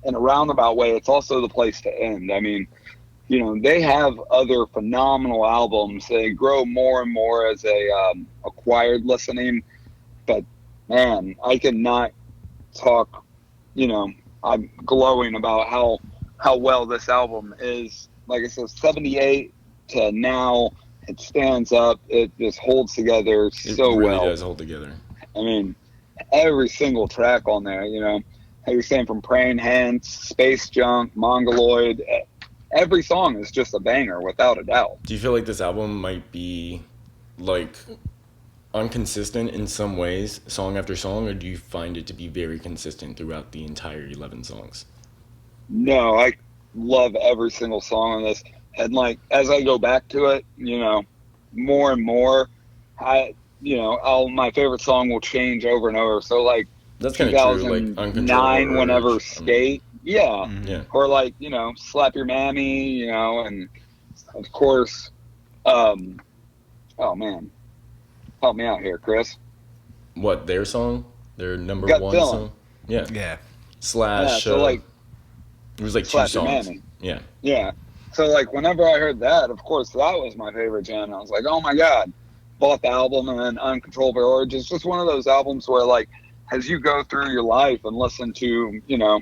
in a roundabout way, it's also the place to end. I mean, you know, they have other phenomenal albums. They grow more and more as a acquired listening, but man, I cannot talk, you know, I'm glowing about how well this album is like I said, 78 to now, it stands up. It just holds together so It really well. does hold together. I mean, every single track on there, you know, how you're saying, from Praying Hands, Space Junk, Mongoloid, every song is just a banger without a doubt. Do you feel like this album might be like inconsistent in some ways, song after song, or do you find it to be very consistent throughout the entire 11 songs? No, I love every single song on this. And like, as I go back to it, you know, more and more, my favorite song will change over and over. So like, that's kind of true. Like 2009, whenever Skate, yeah, yeah, or like, you know, Slap Your Mammy, you know, and of course, oh man, help me out here, Chris. What, their song, their number Gut one Feeling. song? Yeah, Yeah. Slash. Yeah, so like, it was like Slap two Your songs. Mammy. Yeah. Yeah. So like, whenever I heard that, of course, that was my favorite jam. I was like, oh my god. Bought the album, and then Uncontrollable Urge is just one of those albums where, like, as you go through your life and listen to, you know,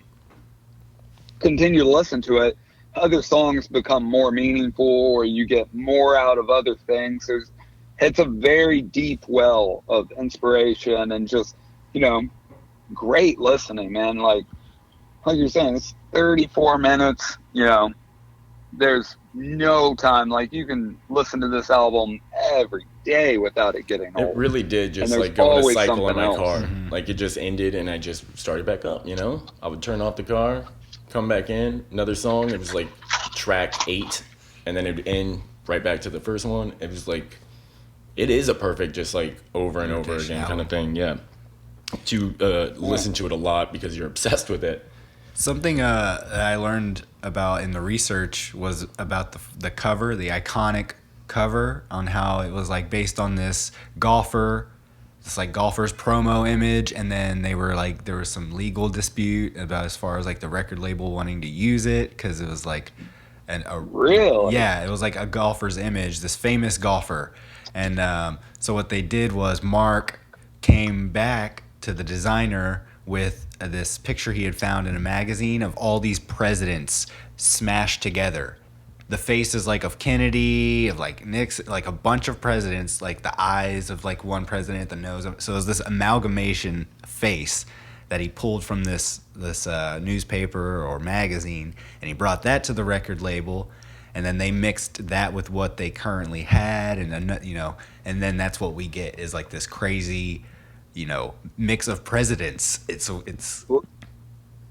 continue to listen to it, other songs become more meaningful, or you get more out of other things. It's a very deep well of inspiration and just, you know, great listening, man. Like you're saying, it's 34 minutes, you know, there's no time. Like, you can listen to this album every day without it getting old. It really did just like go on a cycle in my car. Like, it just ended and I just started back up, you know? I would turn off the car, come back in, another song. It was like track 8, and then it would end right back to the first one. It was like, it is a perfect just like over and over again kind of thing, yeah. To listen to it a lot because you're obsessed with it. Something that I learned about in the research was about the cover, the iconic cover, on how it was like based on this golfer's promo image, and then they were like, there was some legal dispute about as far as like the record label wanting to use it because it was like really? Yeah, it was like a golfer's image, this famous golfer, and so what they did was Mark came back to the designer with this picture he had found in a magazine of all these presidents smashed together. The faces like of Kennedy, of like Nixon, like a bunch of presidents, like the eyes of like one president, the nose of, so it was this amalgamation face that he pulled from this newspaper or magazine, and he brought that to the record label, and then they mixed that with what they currently had, and you know, and then that's what we get is like this crazy, you know, mix of presidents. It's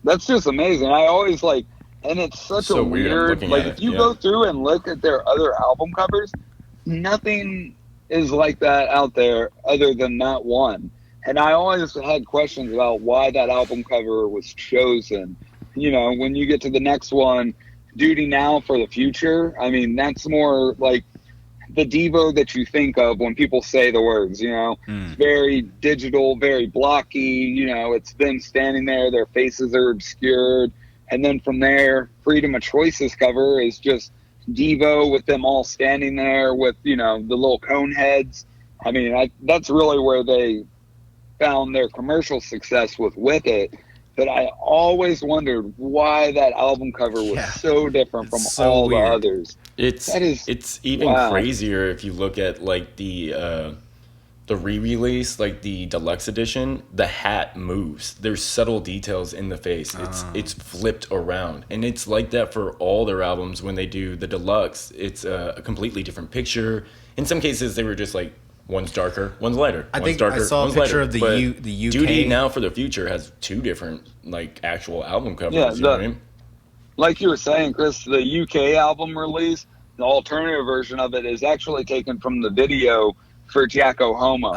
that's just amazing. I always like, and it's such a weird, like, if you go through and look at their other album covers, nothing is like that out there other than that one. And I always had questions about why that album cover was chosen. You know, when you get to the next one, Duty Now for the Future, I mean, that's more like the Devo that you think of when people say the words, you know. It's very digital, very blocky, you know, it's them standing there, their faces are obscured. And then from there, Freedom of Choice's cover is just Devo with them all standing there with, you know, the little cone heads. I mean, that's really where they found their commercial success with it. But I always wondered why that album cover was so different from all weird. The others. It's even crazier if you look at like the re-release, like the deluxe edition. The hat moves. There's subtle details in the face. It's flipped around, and it's like that for all their albums. When they do the deluxe, it's a completely different picture. In some cases, they were just like, one's darker, one's lighter. I think I saw a picture of the UK. Duty Now for the Future has 2 different like actual album covers. Yeah, you know what I mean? Like you were saying, Chris, the UK album release, the alternative version of it is actually taken from the video for Jacko Homo,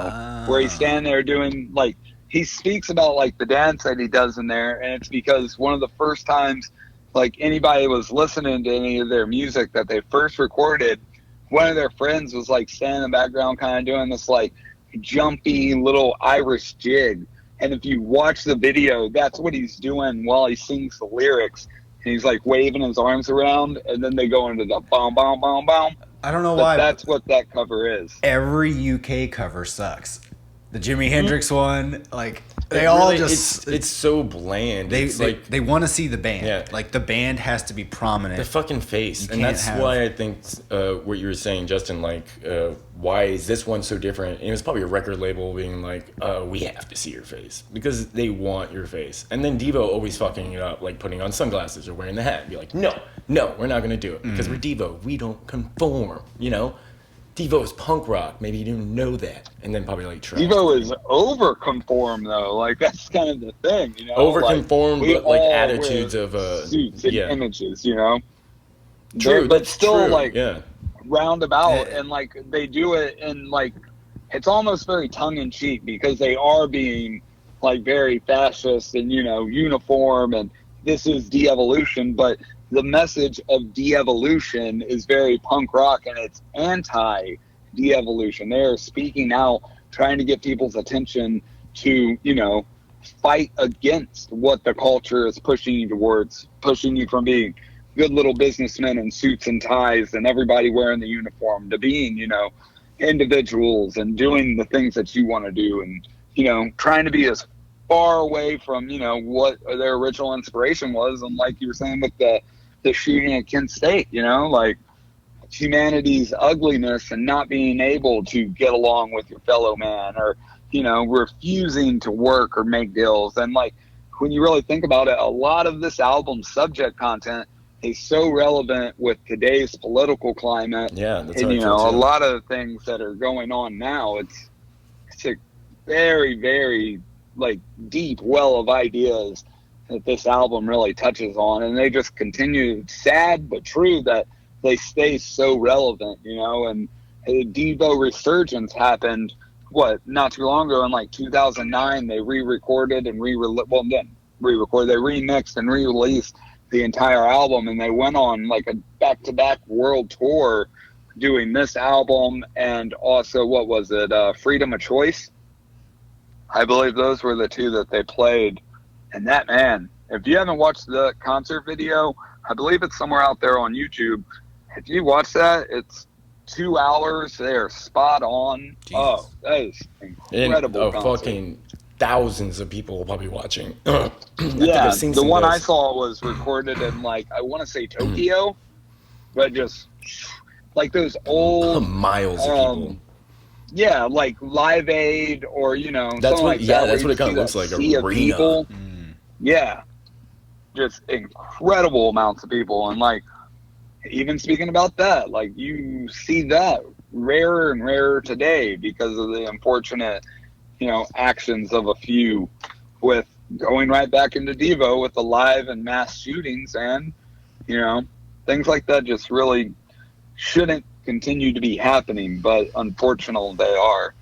where he's standing there doing, like, he speaks about like the dance that he does in there, and it's because one of the first times like anybody was listening to any of their music that they first recorded, one of their friends was like standing in the background kind of doing this like jumpy little Irish jig. And if you watch the video, that's what he's doing while he sings the lyrics. And he's like waving his arms around, and then they go into the bom, bom, bom, bom. I don't know why. That's what that cover is. Every UK cover sucks. The Jimi Hendrix one, like they all really, just it's so bland. They want to see the band. Yeah. Like the band has to be prominent. The fucking face. And that's why I think what you were saying, Justin, like why is this one so different? And it was probably a record label being like, we have to see your face because they want your face. And then Devo always fucking it up, like putting on sunglasses or wearing the hat. Be like, no, we're not gonna do it because we're Devo. We don't conform, you know? Devo is punk rock. Maybe you didn't know that. And then probably like Devo is over conform though. Like that's kind of the thing, you know. Over conform, like, but like attitudes of suits and images, you know. True, but still true. like roundabout and like they do it in like it's almost very tongue in cheek because they are being like very fascist and you know uniform and this is de-evolution, but the message of de-evolution is very punk rock and it's anti de-evolution. They're speaking out, trying to get people's attention to, you know, fight against what the culture is pushing you towards, pushing you from being good little businessmen in suits and ties and everybody wearing the uniform to being, you know, individuals and doing the things that you want to do and, you know, trying to be as far away from, you know, what their original inspiration was. And like you were saying with the shooting at Kent State, you know, like humanity's ugliness and not being able to get along with your fellow man or, you know, refusing to work or make deals. And like, when you really think about it, a lot of this album's subject content is so relevant with today's political climate. Yeah, that's and, you know, a lot of things that are going on now, it's a very, very like deep well of ideas that this album really touches on, and they just continue, sad but true, that they stay so relevant, you know. And the Devo resurgence happened not too long ago in like 2009. They re-recorded and they remixed and re-released the entire album, and they went on like a back-to-back world tour doing this album and also Freedom of Choice. I believe those were the two that they played. And that, man, if you haven't watched the concert video, I believe it's somewhere out there on YouTube. If you watch that, it's 2 hours. They're spot on. Jesus. Oh, that is incredible. Fucking thousands of people will probably be watching. Yeah, the one I saw was recorded in, like, I want to say Tokyo, but just like those old miles of people. Yeah, like Live Aid or, you know, that's what, like yeah, that, that's what it kind of looks like, arena. Yeah, just incredible amounts of people. And like, even speaking about that, like you see that rarer and rarer today because of the unfortunate, you know, actions of a few, with going right back into Devo with the live and mass shootings, and, you know, things like that just really shouldn't continue to be happening, but unfortunately they are.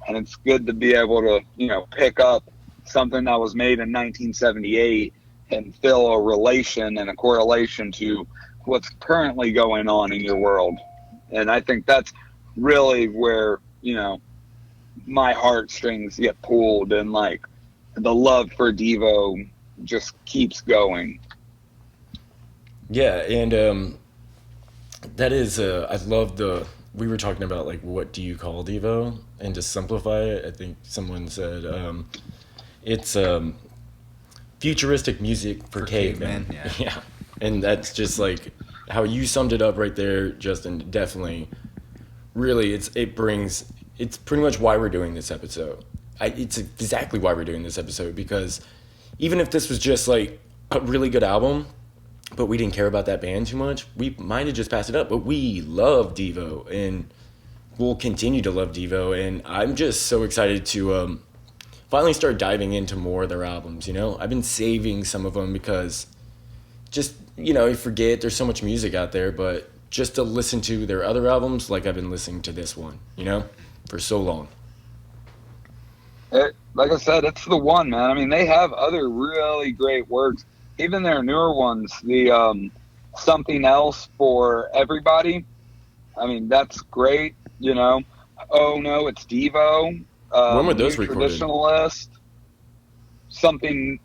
And it's good to be able to, you know, pick up something that was made in 1978 and feel a relation and a correlation to what's currently going on in your world. And I think that's really where, you know, my heartstrings get pulled, and like the love for Devo just keeps going. Yeah, and that is, I love we were talking about like, what do you call Devo? And to simplify it, I think someone said it's futuristic music for cavemen. Yeah. And that's just like how you summed it up right there, Justin. Definitely, really, it's pretty much why we're doing this episode. It's exactly why we're doing this episode, because even if this was just like a really good album, but we didn't care about that band too much, we might have just passed it up. But we love Devo, and we'll continue to love Devo. And I'm just so excited to finally start diving into more of their albums, you know? I've been saving some of them because just, you know, you forget there's so much music out there, but just to listen to their other albums like I've been listening to this one, you know, for so long. Like I said, it's the one, man. I mean, they have other really great works. Even their newer ones, the Something Else for Everybody. I mean, that's great, you know. Oh, no, it's Devo. When were those recorded? Traditionalist. Something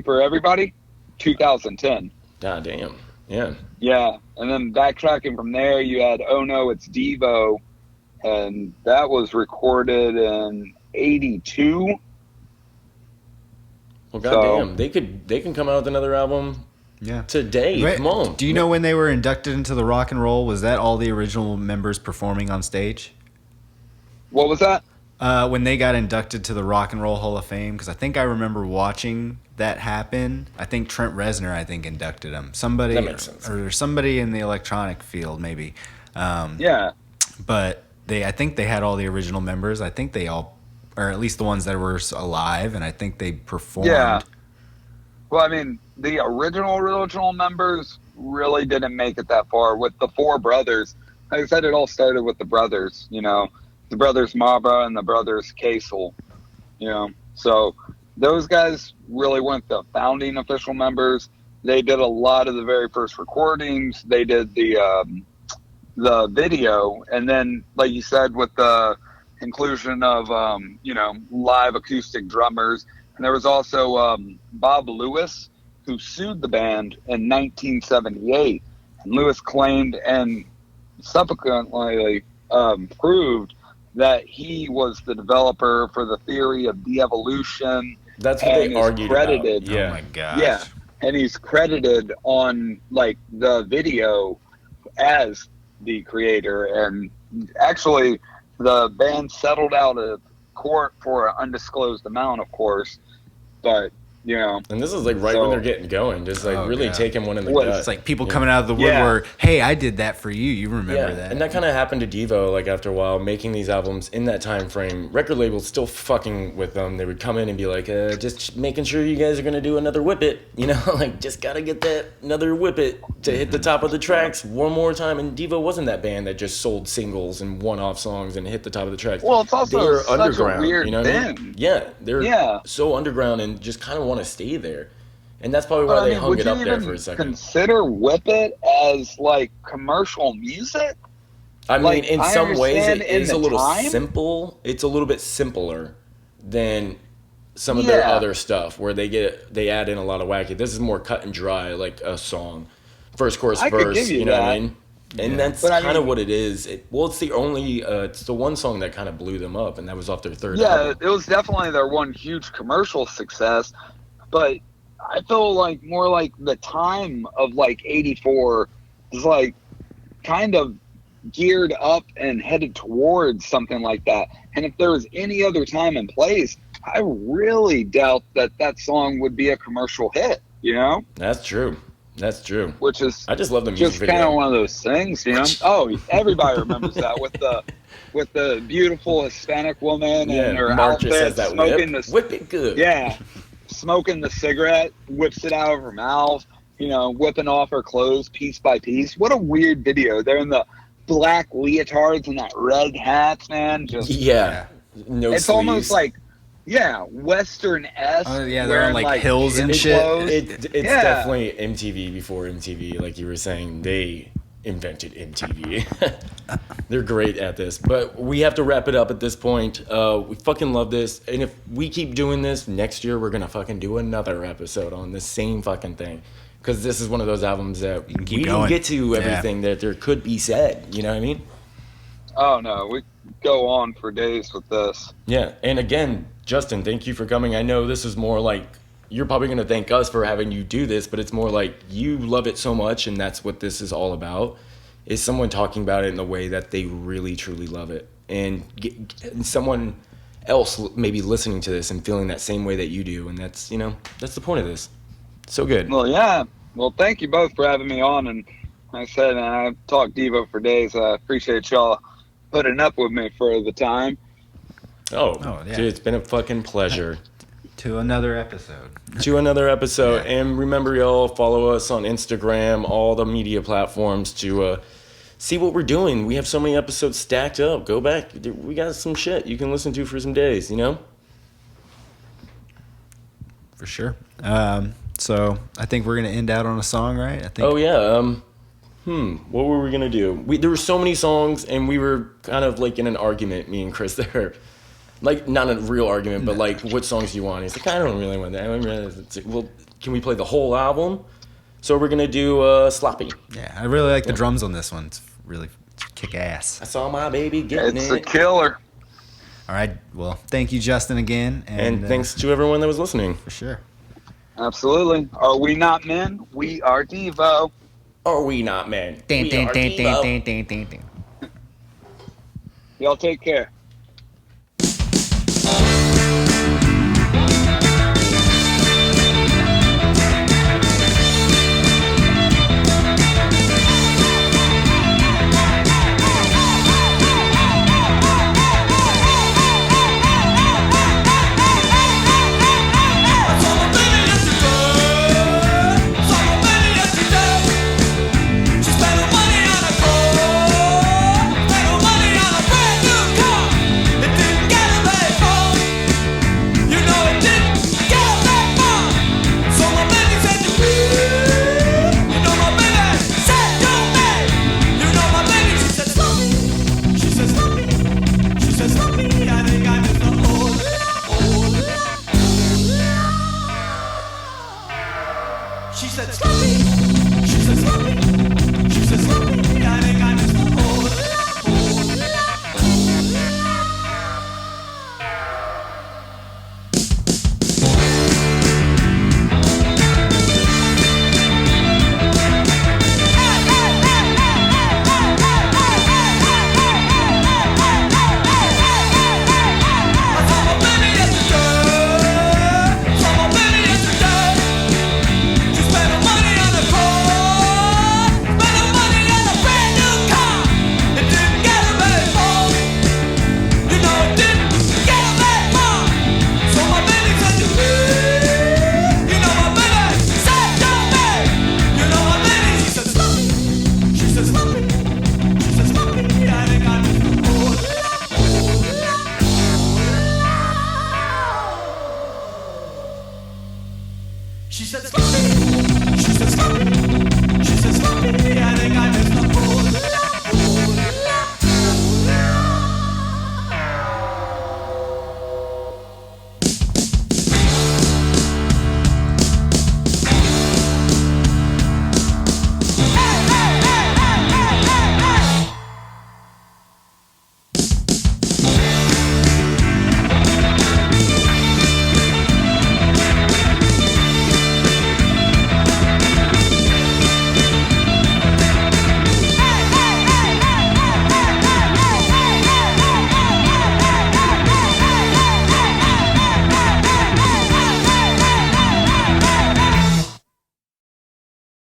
for Everybody. 2010. God damn. Yeah. Yeah. And then backtracking from there, you had Oh No, It's Devo. And that was recorded in, '82. Well, goddamn, they can come out with another album. Yeah. Today, Wait, come on. Do you know when they were inducted into the Rock and Roll? Was that all the original members performing on stage? What was that? When they got inducted to the Rock and Roll Hall of Fame, because I think I remember watching that happen. I think Trent Reznor, inducted them. Somebody, that makes sense. Or somebody in the electronic field, maybe. Yeah. But I think they had all the original members. I think they all, or at least the ones that were alive, and I think they performed. Yeah. Well, I mean, the original members really didn't make it that far. With the four brothers, like I said, it all started with the brothers, the brothers Mabra and the brothers Kasel, So those guys really weren't the founding official members. They did a lot of the very first recordings. They did the video, and then, like you said, with the inclusion of live acoustic drummers. And there was also Bob Lewis, who sued the band in 1978. And Lewis claimed and subsequently proved that he was the developer for the theory of de-evolution. That's what they argued about. Yeah. Oh my gosh. Yeah, and he's credited on the video as the creator. And actually, the band settled out of court for an undisclosed amount, of course. But, And this is when they're getting going. Just really taking one in the gut. It's like people coming out of the woodwork. Hey, I did that for you. You remember that. And that kind of happened to Devo, after a while, making these albums in that time frame. Record labels still fucking with them. They would come in and be like, just making sure you guys are going to do another whip it. Just got to get that another whip it to hit the top of the tracks one more time. And Devo wasn't that band that just sold singles and one-off songs and hit the top of the tracks. Well, it's also such underground, a weird thing. I mean? Yeah, they're so underground and just kind of want to stay there. And that's probably why they hung it up there for a second. Consider Whip It as commercial music? I mean, in some ways it is a little simple. It's a little bit simpler than some of their other stuff where they add in a lot of wacky. This is more cut and dry, like a song. First chorus, verse, you know what I mean? And that's kind of what it is. It's the one song that kind of blew them up, and that was off their third album. It was definitely their one huge commercial success, but I feel more like the time of '84 is kind of geared up and headed towards something like that. And if there was any other time and place, I really doubt that song would be a commercial hit, That's true. That's true. Which is I just love the music just video. kind of one of those things, Oh, everybody remembers that with the beautiful Hispanic woman and her outfit, that smoking whip it good. Yeah, smoking the cigarette, whips it out of her mouth, whipping off her clothes piece by piece. What a weird video. They're in the black leotards and that red hats, man. No it's sleeves. almost Western-esque. They're on hills and shit. It's definitely MTV before MTV, like you were saying. They invented MTV. They're great at this. But we have to wrap it up at this point. We fucking love this. And if we keep doing this, next year we're going to fucking do another episode on the same fucking thing. Because this is one of those albums that we didn't get to everything that there could be said. You know what I mean? Oh, no. We go on for days with this. Yeah. And again, Justin, thank you for coming. I know this is more you're probably going to thank us for having you do this, but it's more you love it so much, and that's what this is all about, is someone talking about it in a way that they really, truly love it. And someone else maybe listening to this and feeling that same way that you do, and that's the point of this. So good. Well, yeah. Well, thank you both for having me on, and like I said, I've talked Devo for days. I appreciate y'all putting up with me for the time. Oh yeah. Dude, it's been a fucking pleasure. To another episode. Yeah. And remember, y'all, follow us on Instagram, all the media platforms to see what we're doing. We have so many episodes stacked up. Go back. We got some shit you can listen to for some days, For sure. So I think we're going to end out on a song, right? Oh, yeah. What were we going to do? There were so many songs, and we were kind of in an argument, me and Chris there. Not a real argument, but what songs do you want? He's like, I don't really want that. Well, can we play the whole album? So we're going to do Sloppy. Yeah, I really like the drums on this one. It's really kick ass. I saw my baby getting It's it. a killer. All right. Well, thank you, Justin, again. And thanks to everyone that was listening. For sure. Absolutely. Are we not men? We are Devo. Are we not men? We are Devo. Y'all take care.